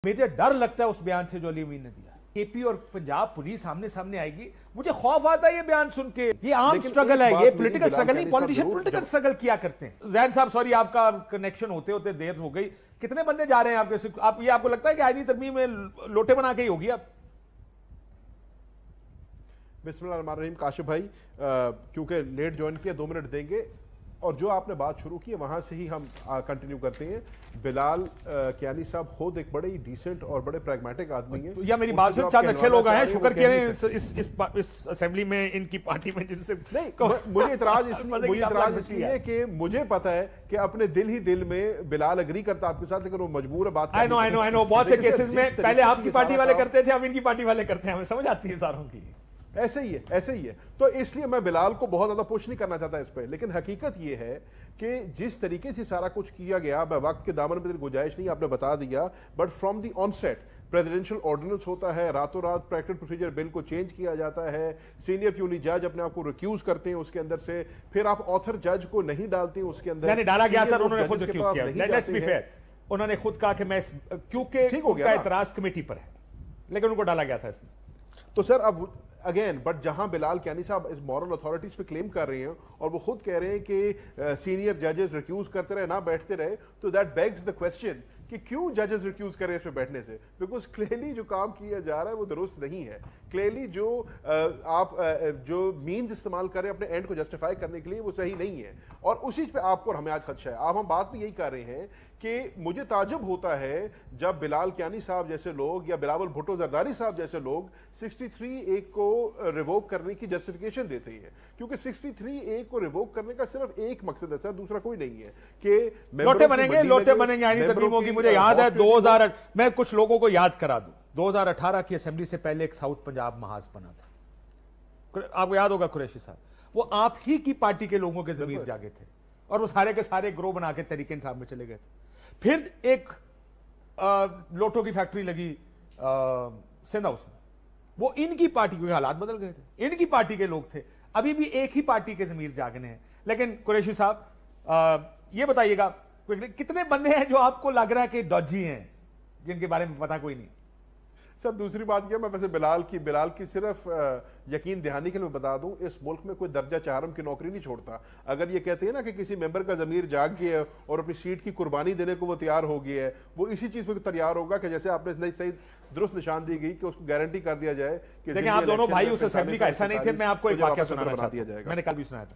मुझे डर लगता है उस बयान से जो अली अमीन ने दिया। केपी और पंजाब पुलिस सामने सामने आएगी, मुझे खौफ आता है ये बयान सुन के। ये आम स्ट्रगल है, ये पॉलिटिकल स्ट्रगल नहीं, पॉलिटिशियन पॉलिटिकल स्ट्रगल किया करते हैं। जैन साहब सॉरी, आपका कनेक्शन होते होते देर हो गई। कितने बंदे जा रहे हैं आपके? ये आपको लगता है कि आईनी तरमीम में लोटे बना के ही होगी अब? बिस्मिल्लाहिर्रहमानिर्रहीम। काशिफ भाई, क्योंकि लेट ज्वाइन किया, 2 मिनट देंगे और जो आपने बात शुरू की है वहां से ही हम कंटिन्यू करते हैं। बिलाल कियानी साहब खुद एक बड़े ही डिसेंट और बड़े प्रैग्मेटिक आदमी हैं। या मेरी बात सुन, चंद अच्छे लोग हैं, शुक्र कह रहे हैं इस असेंबली में, इनकी पार्टी में, जिनसे नहीं मुझे इतराज इसलिए है कि मुझे पता है कि अपने दिल ही दिल में बिलाल एग्री करता आपके साथ, लेकिन वो मजबूर है बात। आई नो बहुत से केसेस में पहले आपकी पार्टी वाले करते थे, अब इनकी पार्टी वाले करते हैं, हमें समझ आती है सारों की। ऐसे ही है। तो इसलिए मैं बिलाल को बहुत ज्यादा पुश नहीं करना चाहता इस पे, लेकिन हकीकत यह है कि जिस तरीके से सारा कुछ किया गया, मैं वक्त के दामन में गुंजाइश नहीं, आपने बता दिया, but from the onset presidential ordinance होता है, रातों रात प्रैक्टिकल प्रोसीजर बिल को चेंज किया जाता है, सीनियर प्यूनी जज अपने आप को रिक्यूज करते हैं उसके अंदर से, फिर आप ऑथर जज को नहीं डालते हैं उसके अंदर। डाला गया सर, उन्होंने खुद रिक्यूज किया, लेट्स बी फेयर, उन्होंने खुद कहा कि मैं, क्योंकि उनका एतराज कमेटी पर है, लेकिन उनको डाला गया था इसमें। तो सर अब अगेन, बट जहां बिलाल कियानी साहब इस मॉरल अथॉरिटीज पे क्लेम कर रहे हैं और वो खुद कह रहे हैं कि सीनियर जजेस रिक्यूज करते रहे, ना बैठते रहे, तो दैट बेग्स द क्वेश्चन कि क्यों जजेस रिक्यूज करें इस पे बैठने से? बिकॉज क्लियरली जो काम किया जा रहा है वो दुरुस्त नहीं है। क्लियरली जो आप जो मीन्स इस्तेमाल कर रहे हैं अपने एंड को जस्टिफाई करने के लिए, वो सही नहीं है, और उसी पे आपको और हमें आज खदशा है। आप हम बात भी यही कर रहे हैं कि मुझे ताजुब होता है जब बिलाल कियानी साहब जैसे लोग या बिलावल भुट्टो जरदारी साहब जैसे लोग 63A को रिवोक करने की जस्टिफिकेशन देते हैं, क्योंकि 63A को रिवोक करने का सिर्फ एक मकसद है सर, दूसरा कोई नहीं है कि लोटे बनेंगे आईनी तरमीमों की। मुझे याद है 2000, मैं कुछ लोगों को याद करा दूं, 2018 की असेंबली से पहले एक साउथ पंजाब महाज बना था, आपको याद होगा कुरैशी साहब, वो आप ही की पार्टी के लोगों के जमीर जागे थे, और वो सारे के सारे ग्रोह बना के तरीके इंसाफ में चले गए थे। फिर एक लोटो की फैक्ट्री लगी सिंध हाउस में, वो इनकी पार्टी के हालात बदल गए थे, इनकी पार्टी के लोग थे, अभी भी एक ही पार्टी के जमीर जागने हैं। लेकिन कुरैशी साहब ये बताइएगा, कितने बंदे हैं जो आपको लग रहा है कि डॉजी हैं, जिनके बारे में पता कोई नहीं? सर दूसरी बात यह, मैं वैसे बिलाल की सिर्फ यकीन दहानी के लिए बता दूं, इस मुल्क में कोई दर्जा चारम की नौकरी नहीं छोड़ता। अगर ये कहते हैं ना कि किसी मेंबर का जमीर जाग गया है और अपनी सीट की कुर्बानी देने को वो तैयार हो गया है, वो इसी चीज पर तैयार होगा कि जैसे आपने नहीं सही दुरुस्त निशान दी गई कि उसको गारंटी कर दिया जाए कि लेकिन आप दोनों भाई उस असेंबली का हिस्सा नहीं थे। मैं आपको एक वाकया सुनाना चाहता हूं, मैंने कल भी सुनाया था।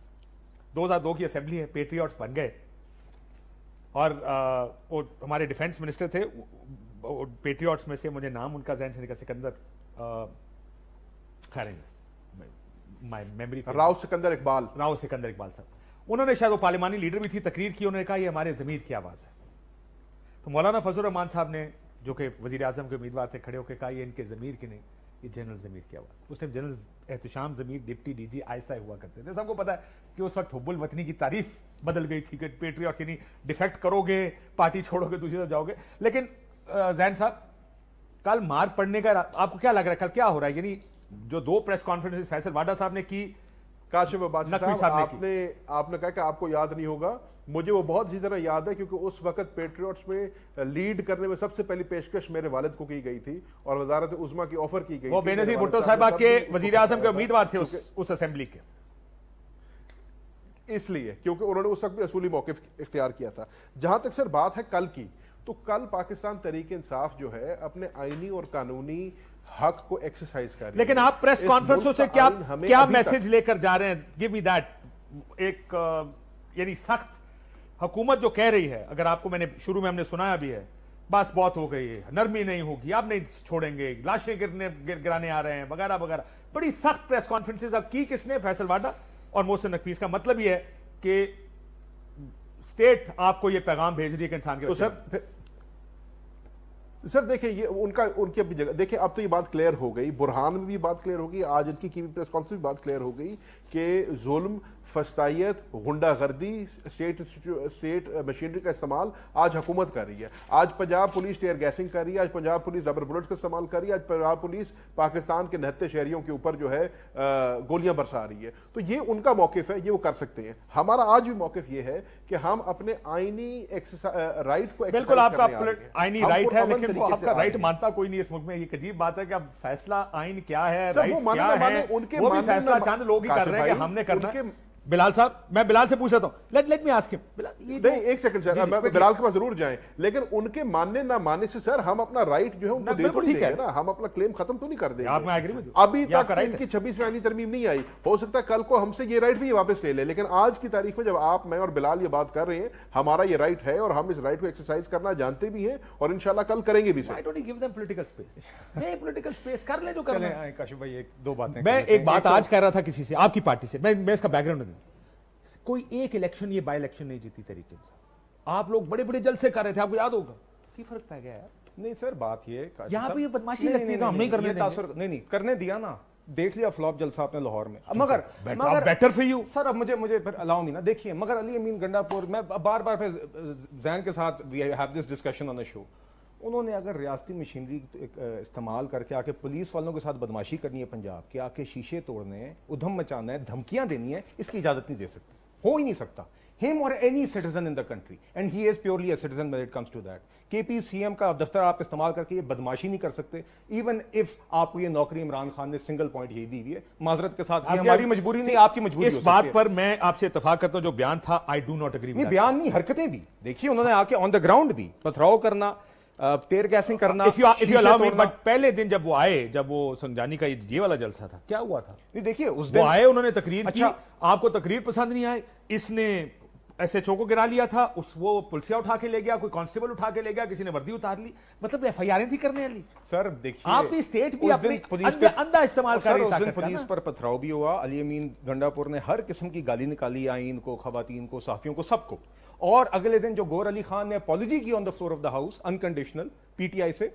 2002 की असेंबली है, पेट्रियट्स बन गए, और वो हमारे डिफेंस मिनिस्टर थे, पेट्रियट्स में से मुझे नाम उनका ज़हन से निकल, सिकंदर खैर माय मेमोरी, राव सिकंदर इकबाल साहब, उन्होंने शायद वो पार्लिमानी लीडर भी थी, तकरीर की, उन्होंने कहा ये हमारे ज़मीर की आवाज़ है। तो मौलाना फजल रहमान साहब ने, जो कि वज़ीर आज़म के उम्मीदवार थे, खड़े होकर कहा ये इनके ज़मीर की नहीं, ये जनरल ज़मीर की आवाज़। उस टाइम जनरल एहतशाम ज़मीर डिप्टी डीजी आयसा हुआ करते थे। सबको पता है कि उस वक्त हुब्बुल वतनी की तारीफ बदल गई थी कि पेट्रियट यानी डिफेक्ट करोगे, पार्टी छोड़ोगे, दूसरी तरफ जाओगे। लेकिन जैन साहब, कल मार पड़ने का आपको क्या लग रहा है, कल क्या हो रहा है? यानी जो 2 प्रेस कॉन्फ्रेंस फैसल वाडा साहब ने की, काशिफ अब्बासी साहब आपने कहा कि आपको याद नहीं होगा, मुझे वो बहुत अच्छी तरह याद है, क्योंकि उस वक्त पेट्रियट्स में लीड करने में सबसे पहली पेशकश मेरे वालिद को की गई थी और वजारत उज़्मा की ऑफर की गई। वो बेनज़ीर भुट्टो साहिबा के वजीर आज़म के उम्मीदवार थे उस असेंबली के, इसलिए क्योंकि उन्होंने उस वक्त भी असूली मौक़िफ़ इख्तियार किया था। जहां तक सर बात है कल की, तो कल पाकिस्तान तहरीक इंसाफ जो है अपने आईनी और कानूनी हक को एक्सरसाइज कर रही है। लेकिन आप प्रेस कॉन्फ्रेंसों से क्या मैसेज लेकर जा रहे हैं? Give me that. एक यानी सख्त हुकूमत जो कह रही है, अगर आपको मैंने शुरू में हमने सुनाया भी है, बस बहुत हो गई है, नरमी नहीं होगी, अब नहीं छोड़ेंगे, लाशें गिराने आ रहे हैं, वगैरह वगैरह, बड़ी सख्त प्रेस कॉन्फ्रेंसेज अब की किसने? फैसल वाडा और मोहसिन नकवी। का मतलब यह है कि स्टेट आपको यह पैगाम भेज रही है कि इंसान के। तो सर देखिए, ये उनकी अपनी जगह देखिए, अब तो ये बात क्लियर हो गई, बुरहान में भी बात क्लियर हो गई, आज इनकी प्रेस कॉन्फ्रेंस में बात क्लियर हो गई कि जुल्म, फस्तायत, गुंडागर्दी, स्टेट मशीनरी का इस्तेमाल आज हुकूमत कर रही है। आज पंजाब पुलिस टेयर गैसिंग कर रही है, आज पंजाब पुलिस रबर बुलेट का इस्तेमाल कर रही है, आज पंजाब पुलिस पाकिस्तान के 69 शहरियों के ऊपर जो है गोलियां बरसा रही है। तो ये उनका मौकिफ है, ये वो कर सकते हैं। हमारा आज भी मौकिफ ये है कि हम अपने आईनी राइट को, बिल्कुल आपका आईनी राइट है, लेकिन तरीके से आपका राइट मानता कोई नहीं इस मुल्क में। ये अजीब बात है कि अब फैसला आइन क्या है, राइट क्या है, वो भी फैसला चंद लोग ही कर रहे हैं कि हमने करना है। बिलाल साहब, मैं बिलाल से पूछ लेता हूं, लेट मी आस्क हिम। नहीं, एक सेकंड सर, मैं बिलाल के पास जरूर जाएं, लेकिन उनके मानने ना मानने से सर हम अपना राइट जो है उनको दे तो नहीं देंगे ना, हम अपना क्लेम खत्म तो नहीं कर देंगे। आप, मैं एग्री विद यू। अभी तक इनकी 26वीं आईनी तरमीम नहीं आई, हो सकता है कल को हमसे ये राइट भी वापस ले ले, लेकिन आज की तारीख में जब आप, मैं और बिलाल ये बात कर रहे हैं, हमारा ये राइट है और हम इस राइट को एक्सरसाइज करना जानते भी हैं और इंशाल्लाह कल करेंगे भी। I don't give them political space, ये पॉलिटिकल स्पेस कर ले जो करना है। काशिफ भाई एक दो बातें, मैं एक बात आज कह रहा था किसी से, आपकी पार्टी से, मैं इसका बैकग्राउंड दूं। कोई एक इलेक्शन, ये बाय इलेक्शन नहीं जीती तरीके से, आप लोग बड़े बड़े जलसे कर रहे थे, आपको याद होगा, की फर्क पड़ गया यार? नहीं सर, बात ये यहां पे ये बदमाशी लगती है, हम नहीं करने देंगे। नहीं करने दिया ना, देख लिया फ्लॉप जलसा आपने लाहौर में। मगर बेटर फॉर यू सर, अब मुझे फिर अलाउ मी ना, देखिए मगर अली अमीन गंडापुर, मैं बार बार फिर जैन के साथ we have this discussion on the show, उन्होंने अगर रियासती मशीनरी इस्तेमाल करके आके पुलिस वालों के साथ बदमाशी करनी है पंजाब के, आके शीशे तोड़ने हैं, उधम मचाना है, धमकियां देनी है, इसकी इजाजत नहीं दे सकते, हो ही नहीं सकता। Him or any citizen in the country, and he is purely a citizen when it comes to that. KP CM का दफ्तर आप इस्तेमाल करके ये बदमाशी नहीं कर सकते, even if आपको ये नौकरी इमरान खान ने सिंगल पॉइंट यही दी हुई है, माजरत के साथ, हमारी मजबूरी नहीं, आपकी मजबूरी। इस बात पर मैं आपसे इत्तेफाक करता हूं, जो बयान था, आई डू नॉट एग्री। बयान नहीं, हरकतें भी देखिए, उन्होंने आके ऑन द ग्राउंड भी पथराव करना, टेयर गैसिंग करना। If you allow me, but पहले दिन जब वो आए, जब वो संजानी का ये वाला जलसा था, क्या हुआ था? नहीं देखिए, उस दिन वो आए, उन्होंने तकरीर की, आपको तकरीर पसंद नहीं आई, इसने एसएचओ को गिरा लिया था, वो पुलिसिया उठा के ले गया, कोई कांस्टेबल उठा के ले गया, किसी ने वर्दी उतार ली, मतलब एफआईआर थी करने वाली। सर देखिए, आप भी स्टेट भी अपनी अंधा इस्तेमाल कर रही है। पुलिस पर पथराव भी हुआ, अली अमीन गंडापुर ने हर किस्म की गाली निकाली, आइन को, खवातीन को, सहाफियों को, सबको। और अगले दिन जो गौर अली खान ने अपॉलॉजी की on the floor of the house, unconditional, PTI से,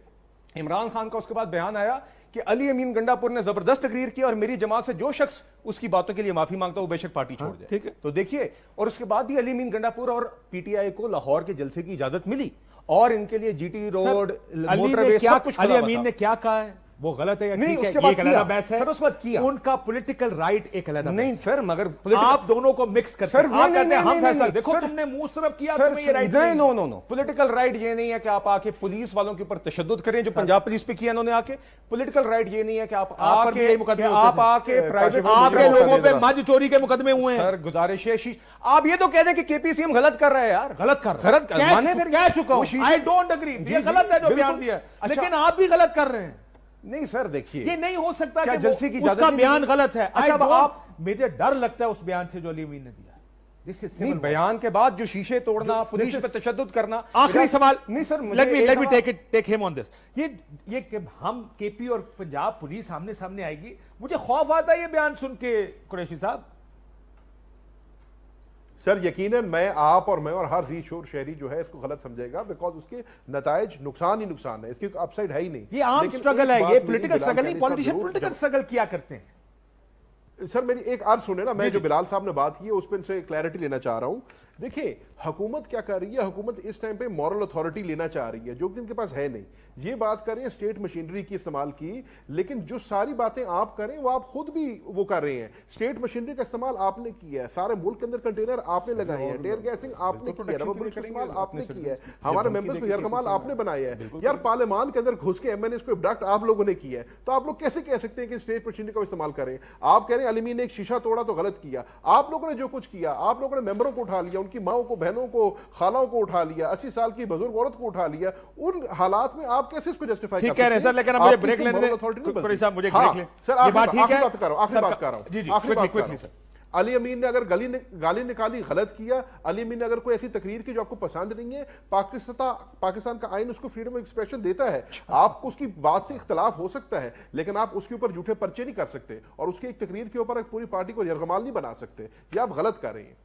इमरान खान का उसके बाद बयान आया कि अली अमीन गंडापुर ने जबरदस्त तकरीर की और मेरी जमात से जो शख्स उसकी बातों के लिए माफी मांगता है वो बेशक पार्टी छोड़ जाए। ठीक है, तो देखिए, और उसके बाद भी अली अमीन गंडापुर और पीटीआई को लाहौर के जलसे की इजाजत मिली और इनके लिए जीटी रोड, मोटरवे, सब कुछ। अली अमीन ने क्या कहा है वो गलत है या नहीं? उसके बाद अलग बहस है, सर उसके बाद किया उनका पॉलिटिकल राइट एक अलग नहीं सर, मगर आप दोनों को मिक्स कर सर, आप कहते हैं हम फैसला, देखो तुमने मुंह तरफ किया, तुम्हें ये राइट नहीं। No no no, political right ये नहीं है कि आप आके पुलिस वालों के ऊपर तशद्दुद करें, जो पंजाब पुलिस पे किया इन्होंने आके। पॉलिटिकल राइट ये नहीं है कि आप आके प्राइवेट आपके लोगों पे मज चोरी के मुकदमे हुए हैं। सर गुजारिश है, आप ये तो कह दें कि केपीसीएम गलत कर रहा है यार, गलत कह चुका हूं, आई डोंट एग्री, ये गलत है जो बयान दिया, लेकिन आप भी गलत कर रहे हैं। नहीं सर देखिए, ये नहीं हो सकता कि जलसे की उसका बयान गलत है। अच्छा, आप, मुझे डर लगता है उस बयान से जो अली अमीन ने दिया। नहीं, बयान के बाद जो शीशे तोड़ना, पुलिस पे तशद्दुद करना। आखिरी सवाल, नहीं sir, let me take him on this. ये हम केपी और पंजाब पुलिस आमने सामने आएगी, मुझे खौफ आता है ये बयान सुन के कुरैशी साहब। सर यकीनन मैं, आप और मैं और हर जी शोर शहरी जो है इसको गलत समझेगा, बिकॉज उसके नताइज नुकसान ही नुकसान है, इसकी अपसाइड है ही नहीं। ये आम स्ट्रगल है, ये पॉलिटिकल स्ट्रगल नहीं, पॉलिटिशियन पॉलिटिकल स्ट्रगल किया करते हैं। सर मेरी एक अर्ज सुने ना, मैं जो बिलाल साहब ने बात की है उस पर से क्लैरिटी लेना चाह रहा हूं। देखिए हुकूमत क्या कर रही है, हुकूमत इस टाइम पे मॉरल अथॉरिटी लेना चाह रही है जो कि इनके पास है नहीं। ये बात कर रहे हैं स्टेट मशीनरी की इस्तेमाल की, लेकिन जो सारी बातें आप करें वो आप खुद भी वो कर रहे हैं। स्टेट मशीनरी का इस्तेमाल आपने किया है, सारे मुल्क के अंदर कंटेनर आपने लगाए हैं, टेयर गैसिंग आपने किया है, रबर बुलेट का इस्तेमाल आपने किया है, हमारे मेंबर्स को यरगमाल आपने बनाया है, यार पार्लियामान के अंदर घुस के एमएनएस को अब्डक्ट आप लोगों ने किया है। तो आप लोग कैसे कह सकते हैं कि स्टेट मशीनरी का इस्तेमाल करें? आप कह रहे हैं अली अमीन ने एक शीशा तोड़ा तो गलत किया, आप लोगों ने जो कुछ किया, आप लोगों ने मेंबरों को उठा लिया, उनकी माओ को, बहनों को, खालाओं को उठा लिया, 80 साल की बुजुर्ग औरत को उठा लिया, उन हालात में आप कैसे इसको जस्टिफाई ठीक कह रहे हैं सर, लेकिन अब मुझे ब्रेक लेने दें। कुरैशी साहब मुझे ब्रेक लें। सर ये बात ठीक है, आखिरी बात कर रहा हूं। जी जी, क्विकली सर। अली अमीन ने अगर गाली निकाली, गलत किया। अली अमीन ने अगर कोई ऐसी तकरीर की जो आपको पसंद नहीं है, पाकिस्तान का आइन उसको फ्रीडम ऑफ एक्सप्रेशन देता है, आपको उसकी बात से इख्तलाफ हो सकता है, लेकिन आप उसके ऊपर झूठे पर्चे नहीं कर सकते और उसकी एक तकरीर के ऊपर एक पूरी पार्टी को यरगमाल नहीं बना सकते। ये आप गलत कर रहे हैं।